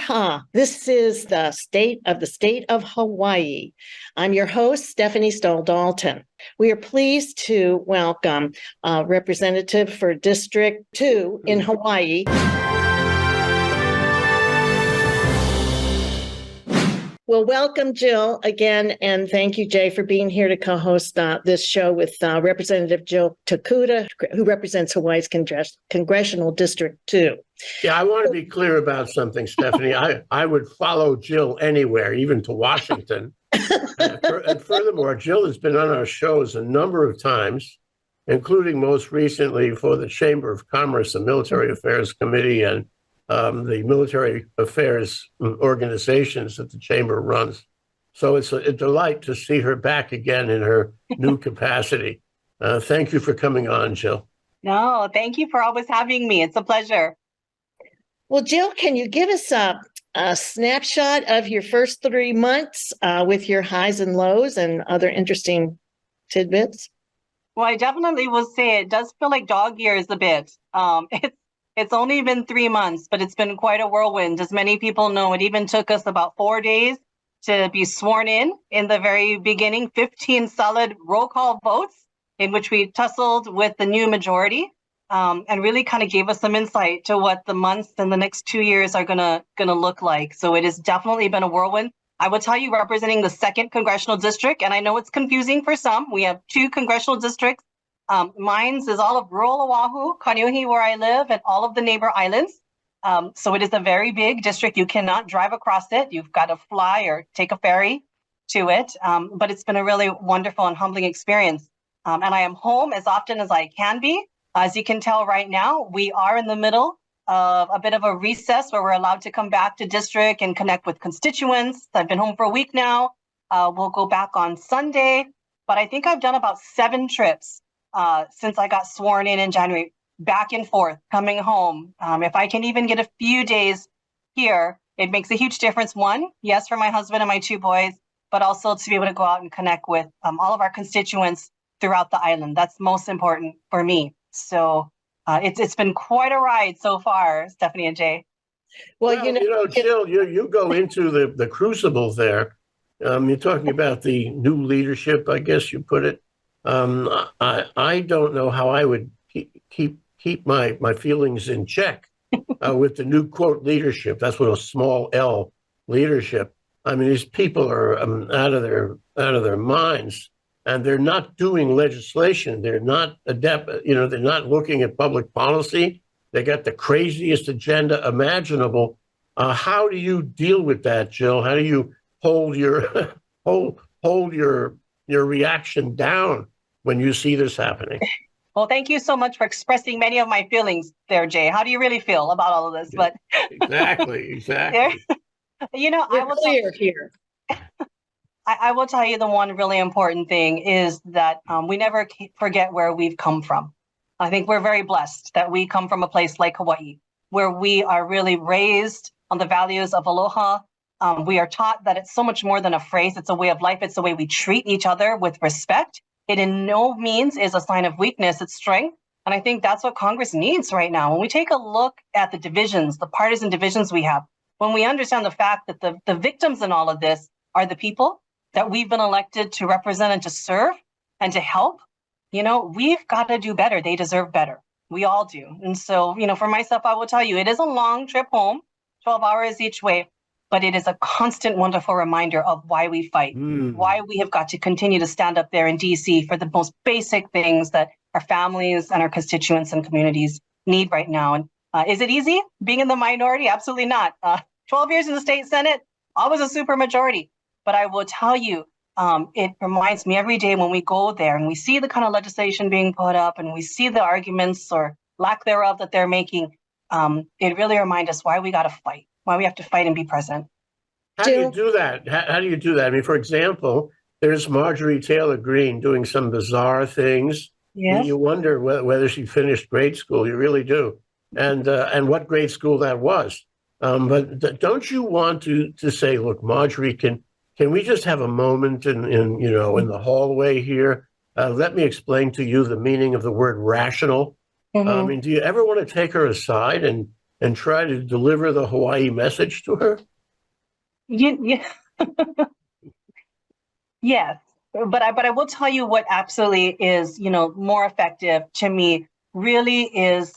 Aloha. This is the state of Hawaii. I'm your host, Stephanie Dalton. We are pleased to welcome a representative for District 2 in Hawaii. Well, welcome, Jill, again, and thank you, Jay, for being here to co-host this show with Representative Jill Tokuda, who represents Hawaii's Congressional District 2. Yeah, I want to be clear about something, Stephanie. I would follow Jill anywhere, even to Washington. And furthermore, Jill has been on our shows a number of times, including most recently for the Chamber of Commerce and Military Affairs Committee and the military affairs organizations that the Chamber runs. So it's a delight to see her back again in her new capacity. Thank you for coming on, Jill. No, thank you for always having me. It's a pleasure. Well, Jill, can you give us a snapshot of your first 3 months with your highs and lows and other interesting tidbits? Well, I definitely will say it does feel like dog years a bit. It's only been 3 months, but it's been quite a whirlwind. As many people know, it even took us about 4 days to be sworn in the very beginning, 15 solid roll call votes in which we tussled with the new majority. And really kind of gave us some insight to what the months and the next 2 years are gonna look like. So it has definitely been a whirlwind. I will tell you, representing the 2nd Congressional District, and I know it's confusing for some, we have 2 congressional districts. Mine's is all of rural Oahu, Kaneohe, where I live, and all of the neighbor islands. So it is a very big district. You cannot drive across it. You've got to fly or take a ferry to it. But it's been a really wonderful and humbling experience. And I am home as often as I can be. As you can tell right now, we are in the middle of a bit of a recess where we're allowed to come back to district and connect with constituents. I've been home for a week now. We'll go back on Sunday. But I think I've done about 7 trips since I got sworn in January, back and forth, coming home. If I can even get a few days here, it makes a huge difference. One, yes, for my husband and my 2 boys, but also to be able to go out and connect with all of our constituents throughout the island. That's most important for me. So it's been quite a ride so far, Stephanie and Jay. Well, Jill, you go into the crucible there. You're talking about the new leadership, I guess you put it. I don't know how I would keep my feelings in check with the new quote leadership. That's what a small L leadership. I mean, these people are out of their minds, and they're not doing legislation. They're not adept. They're not looking at public policy. They got the craziest agenda imaginable. How do you deal with that, Jill? How do you hold your hold your reaction down when you see this happening? Well, thank you so much for expressing many of my feelings there, Jay. How do you really feel about all of this? But exactly. I will tell you here. I will tell you the one really important thing is that we never forget where we've come from. I think we're very blessed that we come from a place like Hawaii, where we are really raised on the values of aloha. We are taught that it's so much more than a phrase. It's a way of life. It's the way we treat each other with respect. It in no means is a sign of weakness, it's strength. And I think that's what Congress needs right now. When we take a look at the divisions, the partisan divisions we have, when we understand the fact that the victims in all of this are the people that we've been elected to represent and to serve and to help, we've got to do better. They deserve better. We all do. And so, for myself, I will tell you, it is a long trip home, 12 hours each way. But it is a constant, wonderful reminder of why we fight, why we have got to continue to stand up there in DC for the most basic things that our families and our constituents and communities need right now. And is it easy being in the minority? Absolutely not. 12 years in the state Senate, always a super majority. But I will tell you, it reminds me every day when we go there and we see the kind of legislation being put up and we see the arguments or lack thereof that they're making, it really reminds us why we got to fight. Why we have to fight and be present. How do you do that? How do you do that? I mean, for example, there's Marjorie Taylor Greene doing some bizarre things. Yes. You wonder whether she finished grade school. You really do. And what grade school that was. But don't you want to say, look, Marjorie, can we just have a moment in the hallway here? Let me explain to you the meaning of the word rational. Mm-hmm. I mean, do you ever want to take her aside and and try to deliver the Hawaii message to her? Yeah. Yes, but I will tell you what absolutely is, more effective to me really is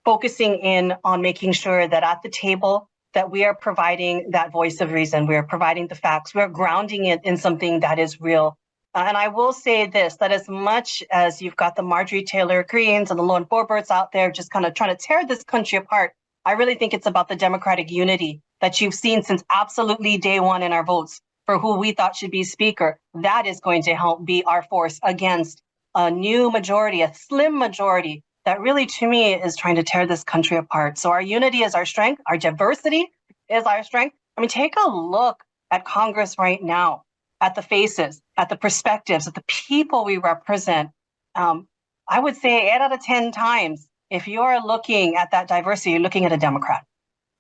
focusing in on making sure that at the table that we are providing that voice of reason, we are providing the facts, we are grounding it in something that is real. And I will say this, that as much as you've got the Marjorie Taylor Greenes and the Lone Forberts out there just kind of trying to tear this country apart, I really think it's about the democratic unity that you've seen since absolutely day one in our votes for who we thought should be speaker. That is going to help be our force against a new majority, a slim majority that really, to me, is trying to tear this country apart. So our unity is our strength. Our diversity is our strength. I mean, take a look at Congress right now, at the faces, at the perspectives, at the people we represent. I would say 8 out of 10 times, if you're looking at that diversity, you're looking at a Democrat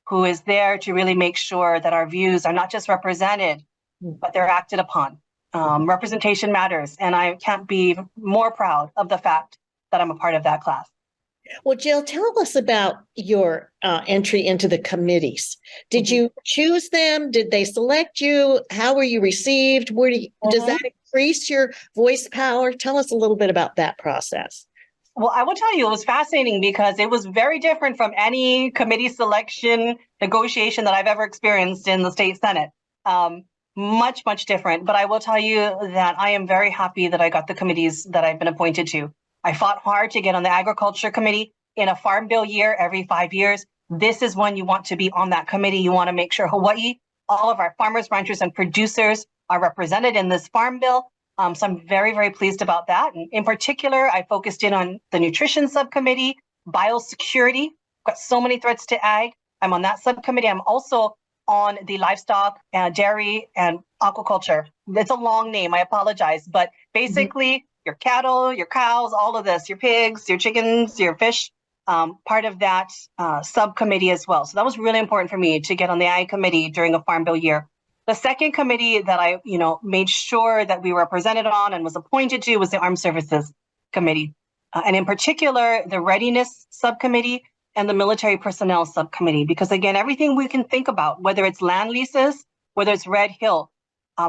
who is there to really make sure that our views are not just represented, but they're acted upon. Representation matters, and I can't be more proud of the fact that I'm a part of that class. Well, Jill, tell us about your entry into the committees. Did you choose them? Did they select you? How were you received? Does that increase your voice power? Tell us a little bit about that process. Well, I will tell you, it was fascinating because it was very different from any committee selection negotiation that I've ever experienced in the state Senate. Much, much different. But I will tell you that I am very happy that I got the committees that I've been appointed to. I fought hard to get on the Agriculture Committee in a Farm Bill year every 5 years. This is when you want to be on that committee. You want to make sure Hawaii, all of our farmers, ranchers, and producers are represented in this Farm Bill. So I'm very, very pleased about that. And in particular, I focused in on the Nutrition Subcommittee, biosecurity. Got so many threats to ag. I'm on that subcommittee. I'm also on the livestock, dairy, and aquaculture. It's a long name, I apologize. But basically, your cattle, your cows, all of this, your pigs, your chickens, your fish, part of that subcommittee as well. So that was really important for me to get on the Ag Committee during a Farm Bill year. The second committee that I, made sure that we were represented on and was appointed to was the Armed Services Committee. And in particular, the Readiness Subcommittee and the Military Personnel Subcommittee, because again, everything we can think about, whether it's land leases, whether it's Red Hill,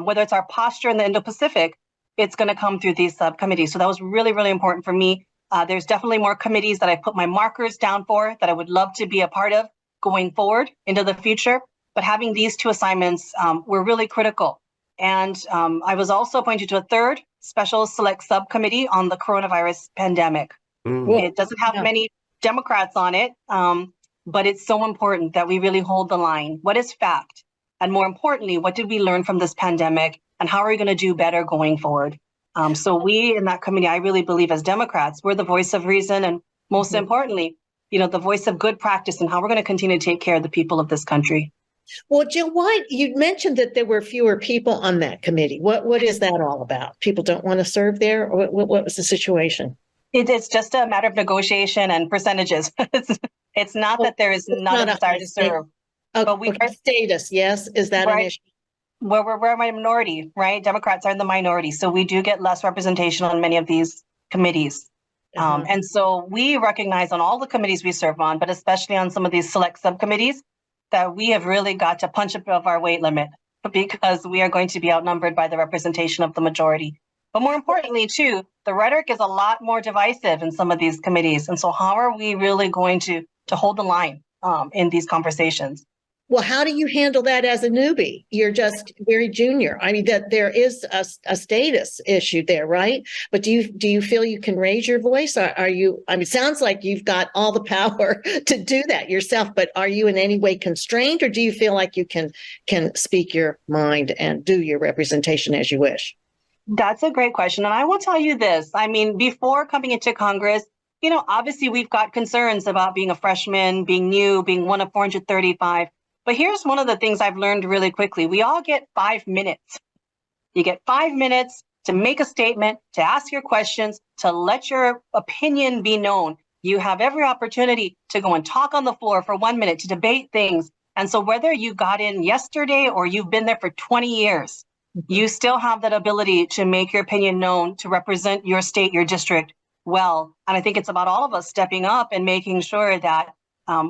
whether it's our posture in the Indo-Pacific, it's going to come through these subcommittees. So that was really, really important for me. There's definitely more committees that I put my markers down for that I would love to be a part of going forward into the future. But having these two assignments were really critical. And I was also appointed to a third special select subcommittee on the coronavirus pandemic. It doesn't have many Democrats on it, but it's so important that we really hold the line. What is fact? And more importantly, what did we learn from this pandemic? And how are we going to do better going forward? So we in that committee, I really believe as Democrats, we're the voice of reason. And most importantly, the voice of good practice and how we're going to continue to take care of the people of this country. Well, Jill, why you mentioned that there were fewer people on that committee. What is that all about? People don't want to serve there? Or what was the situation? It's just a matter of negotiation and percentages. It's not that there is not a desire to serve. But we are status, yes? Is that an issue? Well, we're a minority, right? Democrats are in the minority. So we do get less representation on many of these committees. And so we recognize on all the committees we serve on, but especially on some of these select subcommittees, that we have really got to punch above our weight limit because we are going to be outnumbered by the representation of the majority. But more importantly, too, the rhetoric is a lot more divisive in some of these committees. And so how are we really going to hold the line in these conversations? Well, how do you handle that as a newbie? You're just very junior. I mean, that there is a status issue there, right? But do you feel you can raise your voice? Are you? I mean, it sounds like you've got all the power to do that yourself. But are you in any way constrained, or do you feel like you can speak your mind and do your representation as you wish? That's a great question, and I will tell you this. I mean, before coming into Congress, obviously we've got concerns about being a freshman, being new, being one of 435. But here's one of the things I've learned really quickly. We all get 5 minutes. You get 5 minutes to make a statement, to ask your questions, to let your opinion be known. You have every opportunity to go and talk on the floor for 1 minute, to debate things. And so whether you got in yesterday or you've been there for 20 years, you still have that ability to make your opinion known, to represent your state, your district well. And I think it's about all of us stepping up and making sure that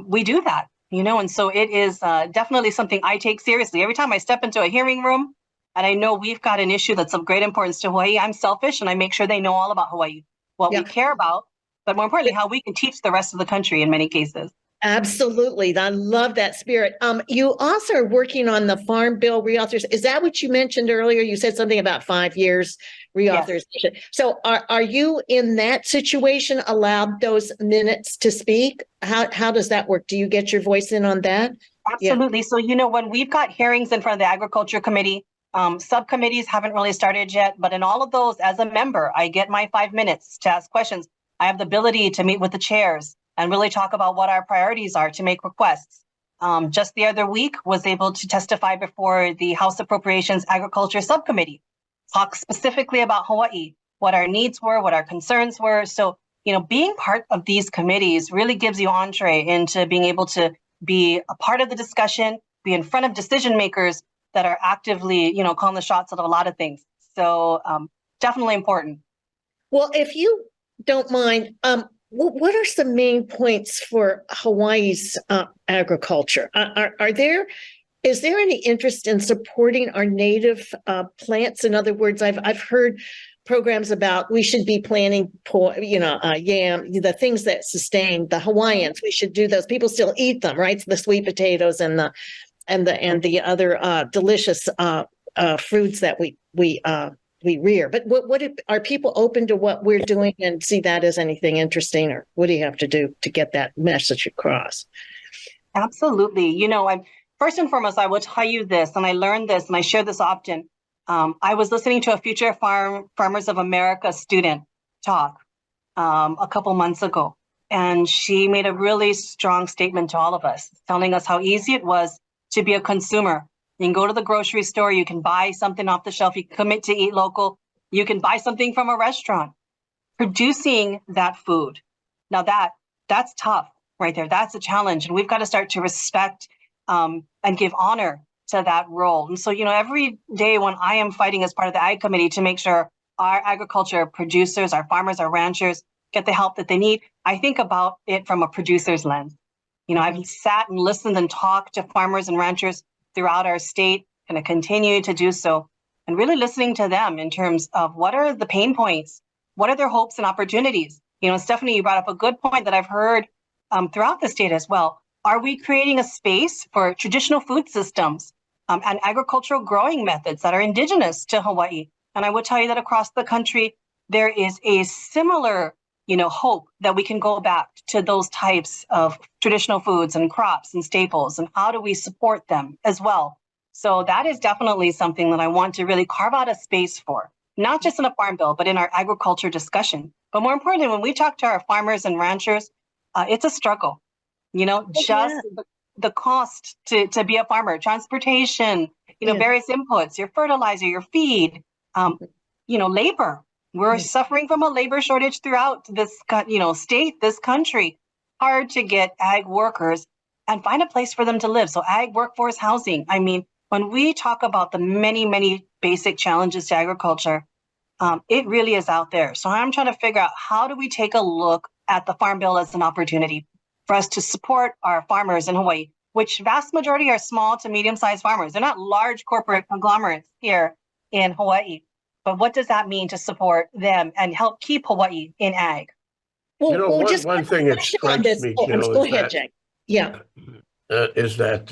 we do that. And so it is definitely something I take seriously. Every time I step into a hearing room and I know we've got an issue that's of great importance to Hawaii, I'm selfish and I make sure they know all about Hawaii, what we care about, but more importantly, how we can teach the rest of the country in many cases. Absolutely. I love that spirit. You also are working on the Farm Bill reauthors. Is that what you mentioned earlier? You said something about 5 years reauthorization. Yes. So are you in that situation allowed those minutes to speak? How does that work? Do you get your voice in on that? Absolutely. Yeah. So, when we've got hearings in front of the Agriculture Committee, subcommittees haven't really started yet, but in all of those, as a member, I get my 5 minutes to ask questions. I have the ability to meet with the chairs and really talk about what our priorities are to make requests. Just the other week, was able to testify before the House Appropriations Agriculture Subcommittee, talk specifically about Hawaii, what our needs were, what our concerns were. So, being part of these committees really gives you entree into being able to be a part of the discussion, be in front of decision makers that are actively, calling the shots on a lot of things. So definitely important. Well, if you don't mind, what are some main points for Hawaii's agriculture? Is there any interest in supporting our native plants? In other words, I've heard programs about we should be planting, yam, the things that sustain the Hawaiians. We should do those. People still eat them, right? The sweet potatoes and the other delicious fruits that we rear. But what are people open to what we're doing and see that as anything interesting, or what do you have to do to get that message across? Absolutely. I'm first and foremost, I will tell you this, and I learned this, and I share this often. I was listening to a Future Farmers of America student talk a couple months ago, and she made a really strong statement to all of us, telling us how easy it was to be a consumer. You can go to the grocery store, you can buy something off the shelf, you can commit to eat local, you can buy something from a restaurant. Producing that food, now that's tough right there. That's a challenge, and we've got to start to respect and give honor to that role. And so, every day when I am fighting as part of the Ag Committee to make sure our agriculture producers, our farmers, our ranchers get the help that they need, I think about it from a producer's lens. I've sat and listened and talked to farmers and ranchers throughout our state, and I continue to do so, and really listening to them in terms of what are the pain points, what are their hopes and opportunities. Stephanie, you brought up a good point that I've heard throughout the state as well. Are we creating a space for traditional food systems and agricultural growing methods that are indigenous to Hawaii? And I would tell you that across the country, there is a similar hope that we can go back to those types of traditional foods and crops and staples, and how do we support them as well? So that is definitely something that I want to really carve out a space for, not just in a farm bill, but in our agriculture discussion. But more importantly, when we talk to our farmers and ranchers, it's a struggle, the cost to be a farmer, transportation, various inputs, your fertilizer, your feed, labor. We're suffering from a labor shortage throughout this, state, this country. Hard to get ag workers and find a place for them to live. So ag workforce housing. I mean, when we talk about the many, many basic challenges to agriculture, it really is out there. So I'm trying to figure out, how do we take a look at the Farm Bill as an opportunity for us to support our farmers in Hawaii, which vast majority are small to medium-sized farmers. They're not large corporate conglomerates here in Hawaii. But what does that mean to support them and help keep Hawaii in ag? Well, one thing that strikes me, Jill, go ahead, Jake. Yeah. Is that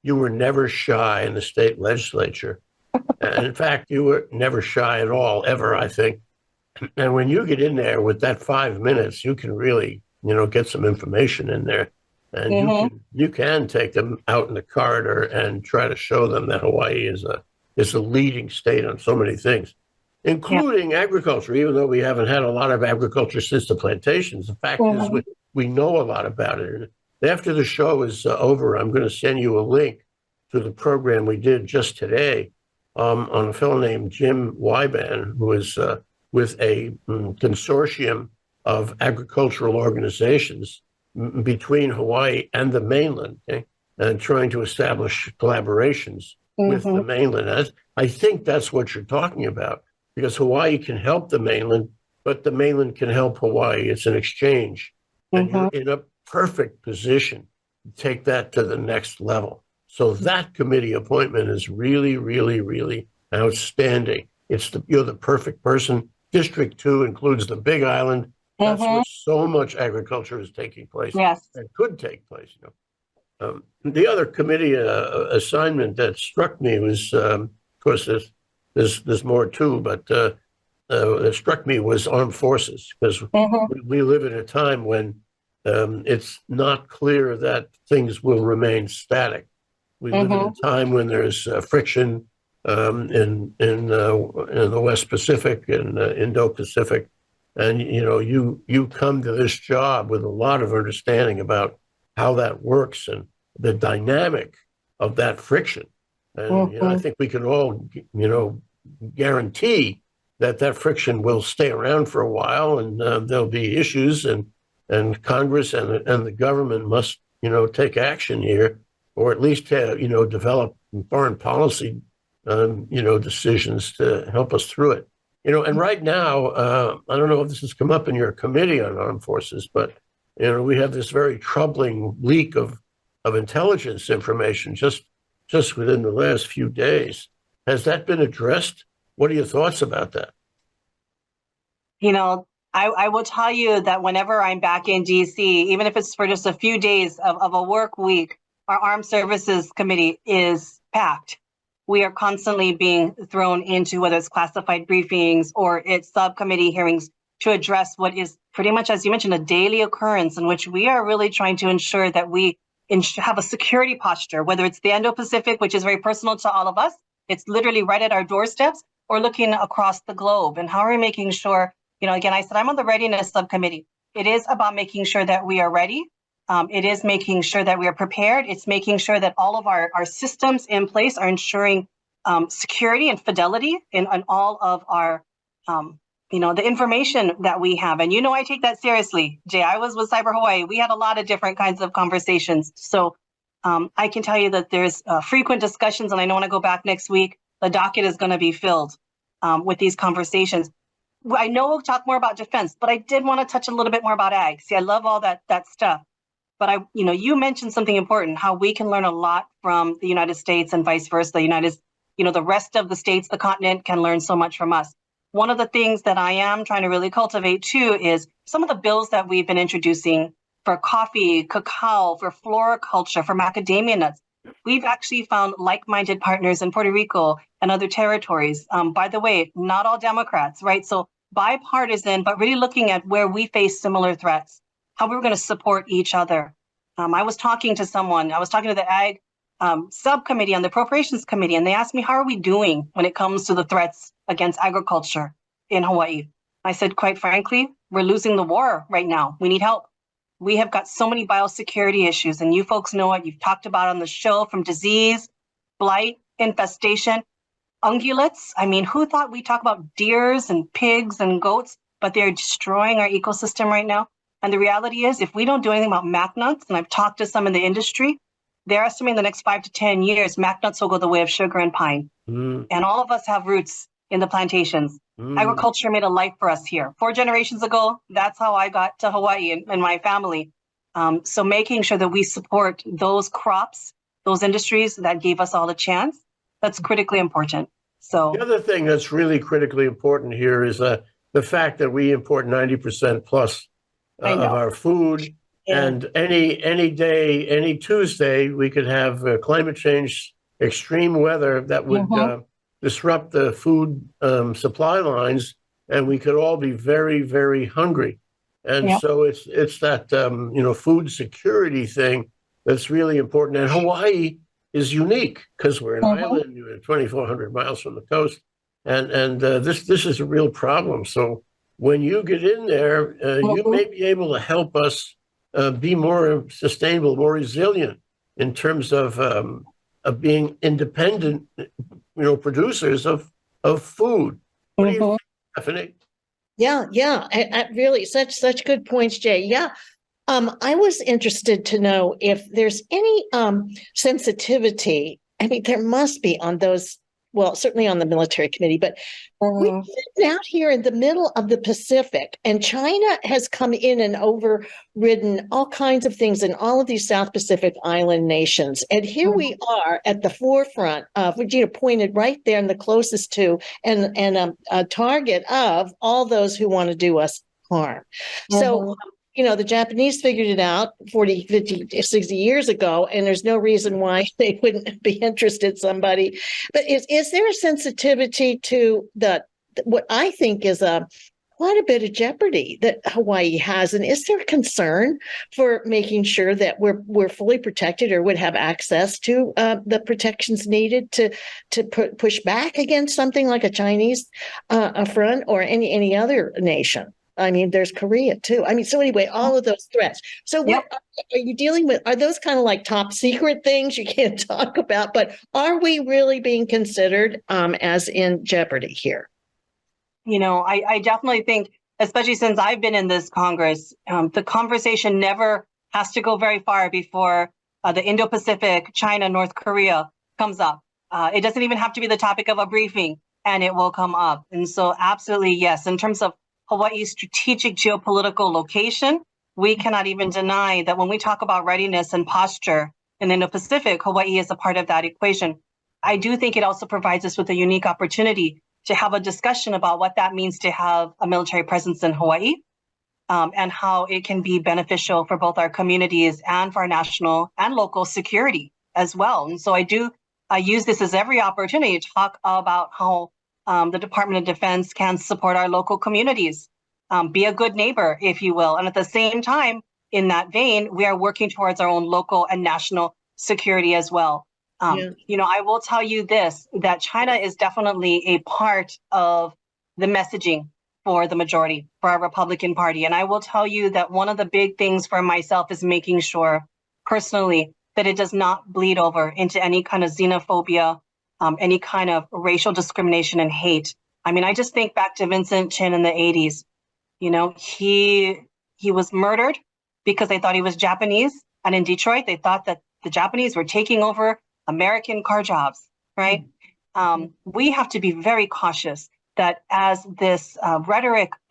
you were never shy in the state legislature. And in fact, you were never shy at all, ever, I think. And when you get in there with that 5 minutes, you can really, get some information in there. And you can take them out in the corridor and try to show them that Hawaii is a leading state on so many things, including agriculture, even though we haven't had a lot of agriculture since the plantations. The fact is we know a lot about it. And after the show is over, I'm going to send you a link to the program we did just today on a fellow named Jim Wyban, who is with a consortium of agricultural organizations between Hawaii and the mainland, and trying to establish collaborations with the mainland. I think that's what you're talking about, because Hawaii can help the mainland, but the mainland can help Hawaii. It's an exchange. And you're in a perfect position take that to the next level. So that committee appointment is really, really, really outstanding. You're the perfect person. District 2 includes the Big Island. That's where so much agriculture is taking place. Yes. And could take place. The other committee assignment that struck me was, of course, there's more too, but that struck me was armed forces, because we live in a time when it's not clear that things will remain static. We live in a time when there's friction in the West Pacific and Indo-Pacific, and you come to this job with a lot of understanding about how that works and the dynamic of that friction. And I think we can all guarantee that friction will stay around for a while, and there'll be issues, and Congress and the government must take action here, or at least develop foreign policy decisions to help us through it. And right now, I don't know if this has come up in your committee on armed forces, but we have this very troubling leak of intelligence information just within the last few days. Has that been addressed? What are your thoughts about that? I will tell you that whenever I'm back in DC, even if it's for just a few days of a work week, our Armed Services Committee is packed. We are constantly being thrown into whether it's classified briefings or it's subcommittee hearings to address what is pretty much, as you mentioned, a daily occurrence in which we are really trying to ensure that we have a security posture, whether it's the Indo-Pacific, which is very personal to all of us. It's literally right at our doorsteps, or looking across the globe. And how are we making sure, again, I said I'm on the readiness subcommittee. It is about making sure that we are ready. It is making sure that we are prepared. It's making sure that all of our systems in place are ensuring security and fidelity in all of our, the information that we have. And I take that seriously, Jay. I was with Cyber Hawaii. We had a lot of different kinds of conversations. So I can tell you that there's frequent discussions, and I know when I go back next week, the docket is going to be filled with these conversations. I know we'll talk more about defense, but I did want to touch a little bit more about ag. See, I love all that stuff. But you mentioned something important, how we can learn a lot from the United States and vice versa. The rest of the states, the continent, can learn so much from us. One of the things that I am trying to really cultivate too is some of the bills that we've been introducing for coffee, cacao, for floriculture, for macadamia nuts. We've actually found like-minded partners in Puerto Rico and other territories. By the way, not all Democrats, right? So bipartisan, but really looking at where we face similar threats, how we were going to support each other. I was talking to the Ag subcommittee on the Appropriations Committee, and they asked me, how are we doing when it comes to the threats against agriculture in Hawaii? I said, quite frankly, we're losing the war right now. We need help. We have got so many biosecurity issues, and you folks know it. You've talked about on the show, from disease, blight, infestation, ungulates. I mean, who thought we'd talk about deers and pigs and goats, but they're destroying our ecosystem right now. And the reality is, if we don't do anything about mac nuts, and I've talked to some in the industry, they're estimating the next 5 to 10 years, mac nuts will go the way of sugar and pine. And all of us have roots in the plantations. Agriculture made a life for us here. 4 generations ago, that's how I got to Hawaii and my family. So making sure that we support those crops, those industries that gave us all a chance, that's critically important. So the other thing that's really critically important here is the fact that we import 90% plus of our food. Yeah. And any day, any Tuesday, we could have climate change, extreme weather that would disrupt the food supply lines, and we could all be very, very hungry. And so it's that food security thing that's really important. And Hawaii is unique because we're an island, we're 2,400 miles from the coast, and this is a real problem. So when you get in there, you may be able to help us be more sustainable, more resilient in terms of being independent, producers of food. What do you think, Stephanie? Yeah. Really, such good points, Jay. Yeah. I was interested to know if there's any sensitivity. I mean, there must be on those well, certainly on the military committee, but we're sitting out here in the middle of the Pacific, and China has come in and overridden all kinds of things in all of these South Pacific island nations. And here we are at the forefront of, pointed right there and the closest to, and a target of all those who want to do us harm. So, the Japanese figured it out 40, 50, 60 years ago, and there's no reason why they wouldn't be interested in somebody. But is there a sensitivity to what I think is quite a bit of jeopardy that Hawaii has? And is there a concern for making sure that we're fully protected or would have access to the protections needed to push back against something like a Chinese front or any other nation? I mean, there's Korea too. I mean, so anyway, all of those threats. So what are you dealing with? Are those kind of like top secret things you can't talk about? But are we really being considered as in jeopardy here? I definitely think, especially since I've been in this Congress, the conversation never has to go very far before the Indo-Pacific, China, North Korea comes up. It doesn't even have to be the topic of a briefing, and it will come up. And so absolutely, yes, in terms of Hawaii's strategic geopolitical location, we cannot even deny that when we talk about readiness and posture in the Indo-Pacific, Hawaii is a part of that equation. I do think it also provides us with a unique opportunity to have a discussion about what that means to have a military presence in Hawaii, and how it can be beneficial for both our communities and for our national and local security as well. And so I use this as every opportunity to talk about how the Department of Defense can support our local communities, be a good neighbor, if you will. And at the same time, in that vein, we are working towards our own local and national security as well. I will tell you this, that China is definitely a part of the messaging for the majority, for our Republican Party. And I will tell you that one of the big things for myself is making sure personally that it does not bleed over into any kind of xenophobia, any kind of racial discrimination and hate. I mean, I just think back to Vincent Chin in the 80s. He was murdered because they thought he was Japanese. And in Detroit, they thought that the Japanese were taking over American car jobs, right? We have to be very cautious that as this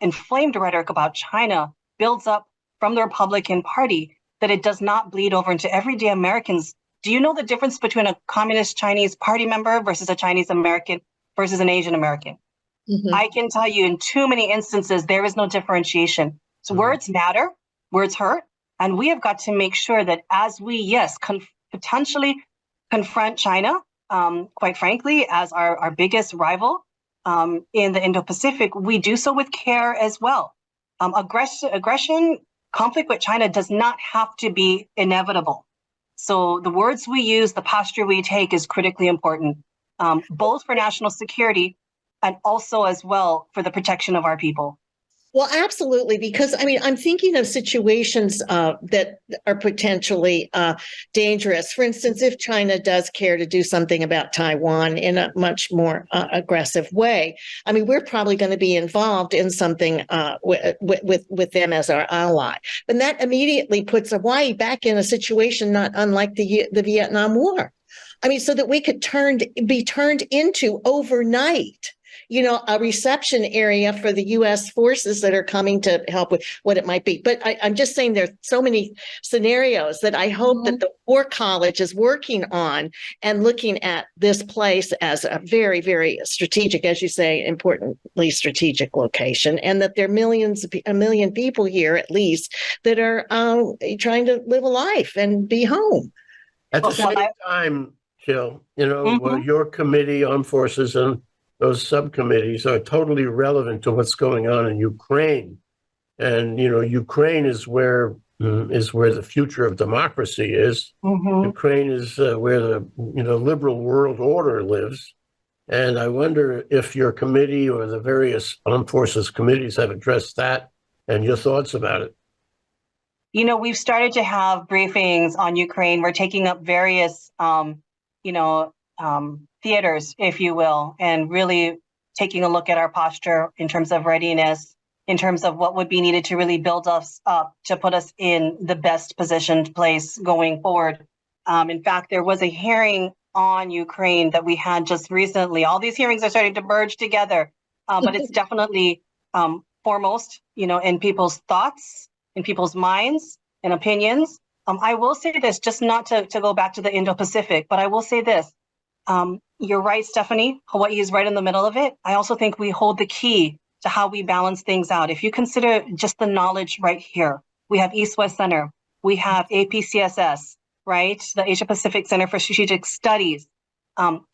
inflamed rhetoric about China builds up from the Republican Party, that it does not bleed over into everyday Americans. Do you know the difference between a communist Chinese party member versus a Chinese American versus an Asian American? I can tell you in too many instances, there is no differentiation. So words matter, words hurt. And we have got to make sure that as we, potentially confront China, quite frankly, as our biggest rival in the Indo-Pacific, we do so with care as well. Aggression, conflict with China does not have to be inevitable. So the words we use, the posture we take is critically important, both for national security and also as well for the protection of our people. Well, absolutely, because I'm thinking of situations that are potentially dangerous. For instance, if China does care to do something about Taiwan in a much more aggressive way, we're probably going to be involved in something with them as our ally. But that immediately puts Hawaii back in a situation not unlike the Vietnam War. So that we could be turned into overnight a reception area for the U.S. forces that are coming to help with what it might be. But I'm just saying there's so many scenarios that I hope that the War College is working on and looking at this place as a very, very strategic, as you say, importantly strategic location, and that there are a million people here at least that are trying to live a life and be home. At the same time, Jill, your committee, Armed Forces, and those subcommittees are totally relevant to what's going on in Ukraine. And, Ukraine is where the future of democracy is. Ukraine is where the, liberal world order lives. And I wonder if your committee or the various armed forces committees have addressed that and your thoughts about it. We've started to have briefings on Ukraine. We're taking up various, theaters, if you will, and really taking a look at our posture in terms of readiness, in terms of what would be needed to really build us up to put us in the best positioned place going forward. In fact, there was a hearing on Ukraine that we had just recently. All these hearings are starting to merge together, but it's definitely foremost, in people's thoughts, in people's minds and opinions. I will say this, just not to go back to the Indo-Pacific, but I will say this. You're right, Stephanie. Hawaii is right in the middle of it. I also think we hold the key to how we balance things out. If you consider just the knowledge right here, we have East-West Center, we have APCSS, right? The Asia Pacific Center for Strategic Studies.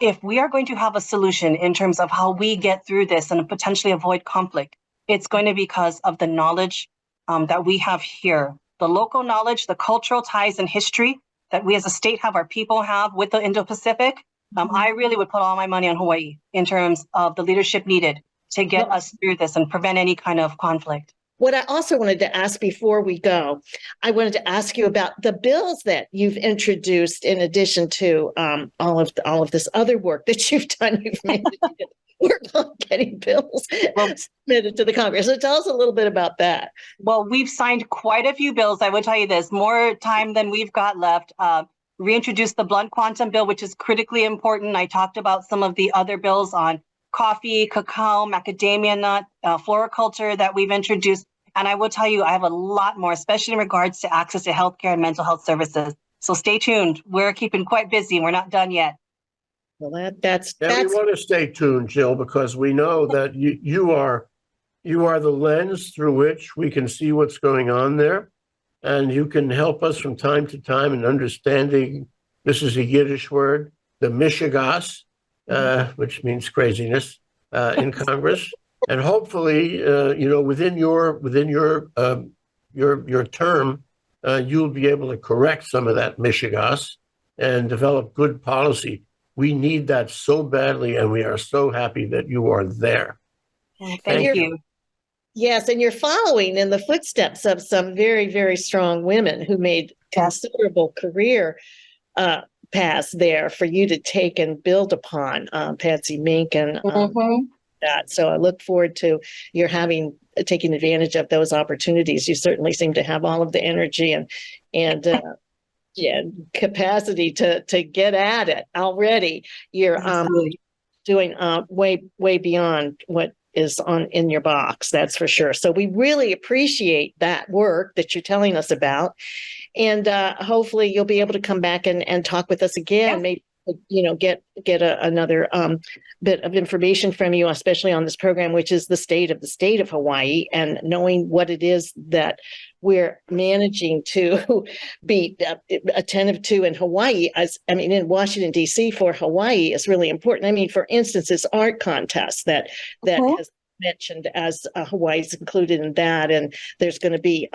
If we are going to have a solution in terms of how we get through this and potentially avoid conflict, it's going to be because of the knowledge that we have here. The local knowledge, the cultural ties and history that we as a state have, our people have with the Indo-Pacific. I really would put all my money on Hawaii in terms of the leadership needed to get us through this and prevent any kind of conflict. What I also wanted to ask before we go, I wanted to ask you about the bills that you've introduced in addition to all of this other work that you've done. You've made work on getting bills submitted to the Congress. So tell us a little bit about that. Well, we've signed quite a few bills. I would tell you this, more time than we've got left. Reintroduced the blunt quantum bill, which is critically important. I talked about some of the other bills on coffee, cacao, macadamia nut, floriculture that we've introduced. And I will tell you, I have a lot more, especially in regards to access to healthcare and mental health services. So stay tuned. We're keeping quite busy. We're not done yet. Well, that's we want to stay tuned, Jill, because we know that you are the lens through which we can see what's going on there. And you can help us from time to time in understanding, this is a Yiddish word, the mishigas, which means craziness in Congress. And hopefully, within your term, you'll be able to correct some of that mishigas and develop good policy. We need that so badly, and we are so happy that you are there. Thank you. Yes, and you're following in the footsteps of some very, very strong women who made considerable career paths there for you to take and build upon, Patsy Mink and that. So I look forward to your taking advantage of those opportunities. You certainly seem to have all of the energy and capacity to get at it already. You're doing way beyond what is in your box, that's for sure. So we really appreciate that work that you're telling us about, and hopefully you'll be able to come back and talk with us again. Maybe get another bit of information from you, especially on this program, which is the state of Hawaii, and knowing what it is that we're managing to be attentive to in Hawaii. In Washington, D.C. for Hawaii is really important. I mean, for instance, this art contest that has mentioned as Hawaii's included in that. And there's going to be,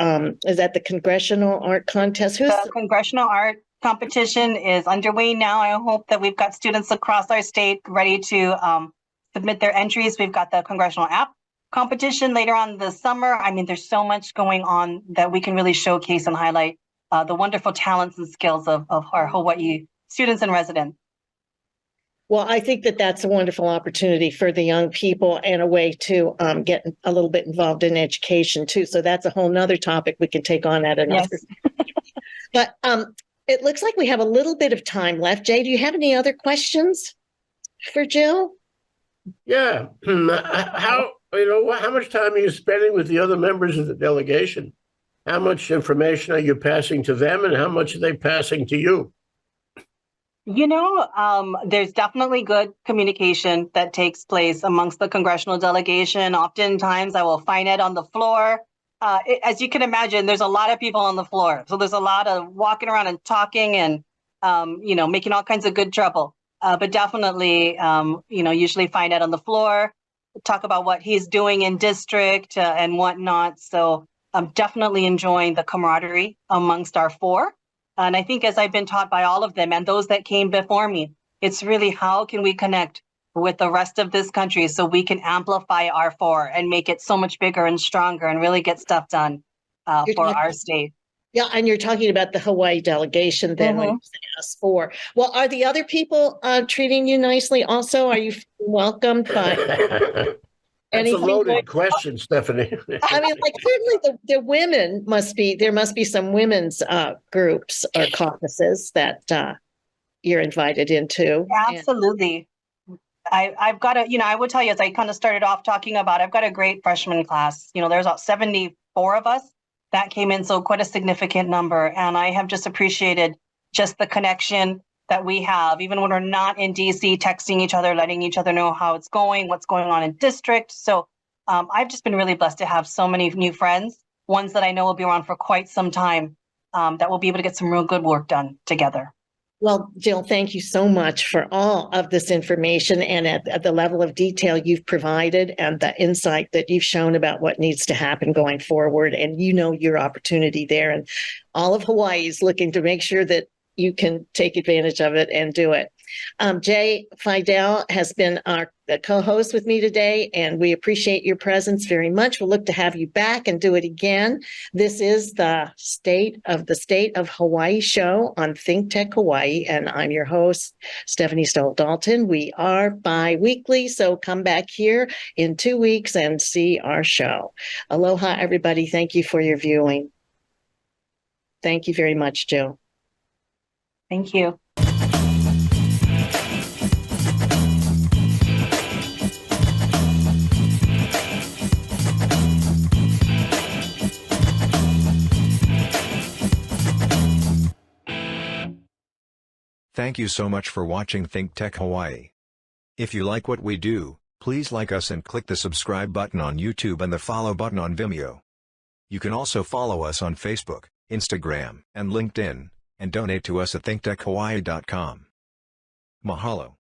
is that the Congressional Art Contest? The Congressional Art Competition is underway now. I hope that we've got students across our state ready to submit their entries. We've got the Congressional App Competition later on this summer. I mean, there's so much going on that we can really showcase and highlight the wonderful talents and skills of our Hawaii students and residents. Well, I think that's a wonderful opportunity for the young people and a way to get a little bit involved in education too. So that's a whole nother topic we can take on at another. Yes. But it looks like we have a little bit of time left. Jay, do you have any other questions for Jill? Yeah. How much time are you spending with the other members of the delegation? How much information are you passing to them, and how much are they passing to you? There's definitely good communication that takes place amongst the congressional delegation. Oftentimes I will find it on the floor. As you can imagine, there's a lot of people on the floor. So there's a lot of walking around and talking and, making all kinds of good trouble. But definitely, usually find it on the floor, talk about what he's doing in district and whatnot. So I'm definitely enjoying the camaraderie amongst our four. And I think, as I've been taught by all of them and those that came before me, it's really how can we connect with the rest of this country so we can amplify our four and make it so much bigger and stronger and really get stuff done for our state. Yeah, and you're talking about the Hawaii delegation then when you say us four. Well, are the other people treating you nicely also? Are you welcomed by That's a loaded question, Stephanie. I mean, certainly the women there must be some women's groups or caucuses that you're invited into. Absolutely. I've got a, I would tell you, as I kind of started off talking about, I've got a great freshman class. There's about 74 of us that came in, so quite a significant number. And I have just appreciated just the connection that we have, even when we're not in DC, texting each other, letting each other know how it's going, what's going on in district. So I've just been really blessed to have so many new friends, ones that I know will be around for quite some time, that will be able to get some real good work done together. Well, Jill, thank you so much for all of this information and at the level of detail you've provided and the insight that you've shown about what needs to happen going forward. And your opportunity there. And all of Hawaii is looking to make sure that you can take advantage of it and do it. Jay Fidell has been our co-host with me today, and we appreciate your presence very much. We'll look to have you back and do it again. This is the State of Hawaii show on ThinkTech Hawaii, and I'm your host, Stephanie Stoll-Dalton. We are bi-weekly, so come back here in 2 weeks and see our show. Aloha, everybody. Thank you for your viewing. Thank you very much, Jill. Thank you. Thank you so much for watching ThinkTech Hawaii. If you like what we do, please like us and click the subscribe button on YouTube and the follow button on Vimeo. You can also follow us on Facebook, Instagram, and LinkedIn, and donate to us at thinktechhawaii.com. Mahalo.